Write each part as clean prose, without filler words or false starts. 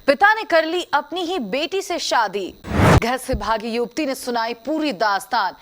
पिता ने कर ली अपनी ही बेटी से शादी। घर से भागी युवती ने सुनाई पूरी दास्तान।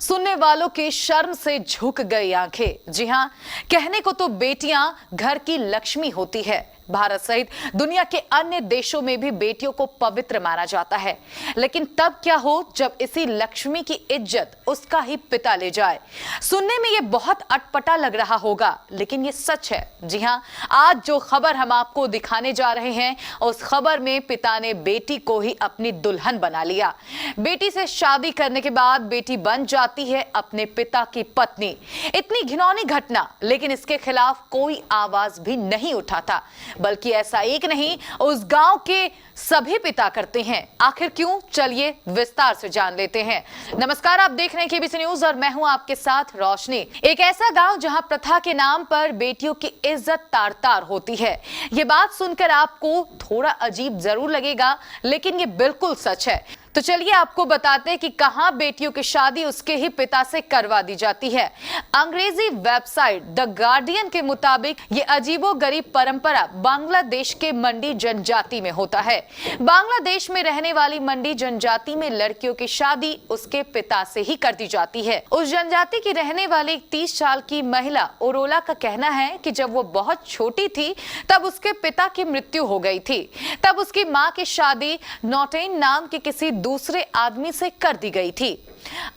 सुनने वालों के शर्म से झुक गई आंखें। जी हां, कहने को तो बेटियां घर की लक्ष्मी होती है। भारत सहित दुनिया के अन्य देशों में भी बेटियों को पवित्र माना जाता है, लेकिन तब क्या हो जब इसी लक्ष्मी की इज्जत उसका ही पिता ले जाए। सुनने में ये बहुत अटपटा लग रहा होगा, लेकिन ये सच है। जी हां, आज जो खबर हम आपको दिखाने जा रहे हैं, उस खबर में पिता ने बेटी को ही अपनी दुल्हन बना लिया। बेटी से शादी करने के बाद बेटी बन जाती है अपने पिता की पत्नी। इतनी घिनौनी घटना, लेकिन इसके खिलाफ कोई आवाज भी नहीं उठाता। बल्कि ऐसा एक नहीं, उस गांव के सभी पिता करते हैं। आखिर क्यों? चलिए विस्तार से जान लेते हैं। नमस्कार, आप देख रहे हैं केबीसी न्यूज और मैं हूं आपके साथ रोशनी। एक ऐसा गांव जहां प्रथा के नाम पर बेटियों की इज्जत तार तार होती है। ये बात सुनकर आपको थोड़ा अजीब जरूर लगेगा, लेकिन ये बिल्कुल सच है। तो चलिए आपको बताते हैं कि कहां बेटियों की शादी उसके ही पिता से करवा दी जाती है। अंग्रेजी वेबसाइट द गार्डियन के मुताबिक ये अजीबोगरीब परंपरा बांग्लादेश के मंडी जनजाति में होता है। बांग्लादेश में रहने वाली मंडी जनजाति में लड़कियों की शादी उसके पिता से ही कर दी जाती है। उस जनजाति की रहने वाली 30 साल की महिला ओरोला का कहना है कि जब वो बहुत छोटी थी तब उसके पिता की मृत्यु हो गई थी। तब उसकी मां की शादी नोटेन नाम के किसी दूसरे आदमी से कर दी गई थी।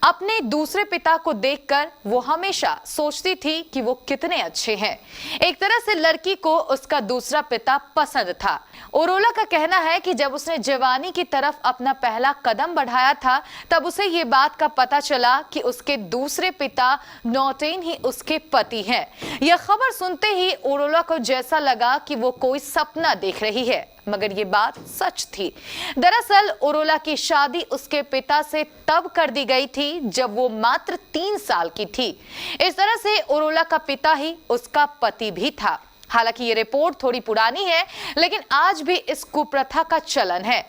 अपने दूसरे पिता को देखकर वो हमेशा सोचती थी कि वो कितने अच्छे हैं। एक तरह से लड़की को उसका दूसरा पिता पसंद था। ओरोला का कहना है कि जब उसने जवानी की तरफ अपना पहला कदम बढ़ाया था, तब उसे ये बात का पता चला कि उसके दूसरे पिता नोटेन ही उसके पति हैं। यह खबर सुनते ही ओरोला को जैसा लगा कि वो कोई सपना देख रही है, मगर ये बात सच थी। दरअसल ओरोला की शादी उसके पिता से तब कर दी गई थी जब वो मात्र 3 साल की थी। इस तरह से ओरोला का पिता ही उसका पति भी था। हालांकि ये रिपोर्ट थोड़ी पुरानी है, लेकिन आज भी इस कुप्रथा का चलन है।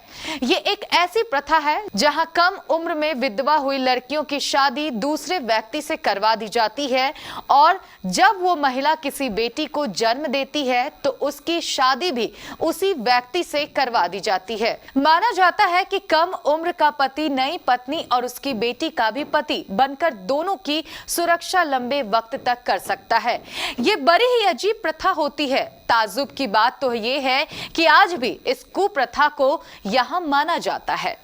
ये एक ऐसी प्रथा है जहां कम उम्र में विधवा हुई लड़कियों की शादी दूसरे व्यक्ति से करवा दी जाती है, और जब वो महिला किसी बेटी को जन्म देती है तो उसकी शादी भी उसी व्यक्ति से करवा दी जाती है। माना जाता है कि कम उम्र का पति नई पत्नी और उसकी बेटी का भी पति बनकर दोनों की सुरक्षा लंबे वक्त तक कर सकता है। ये बड़ी ही अजीब प्रथा होती है। ताज्जुब की बात तो ये है कि आज भी इस कुप्रथा को यहां माना जाता है।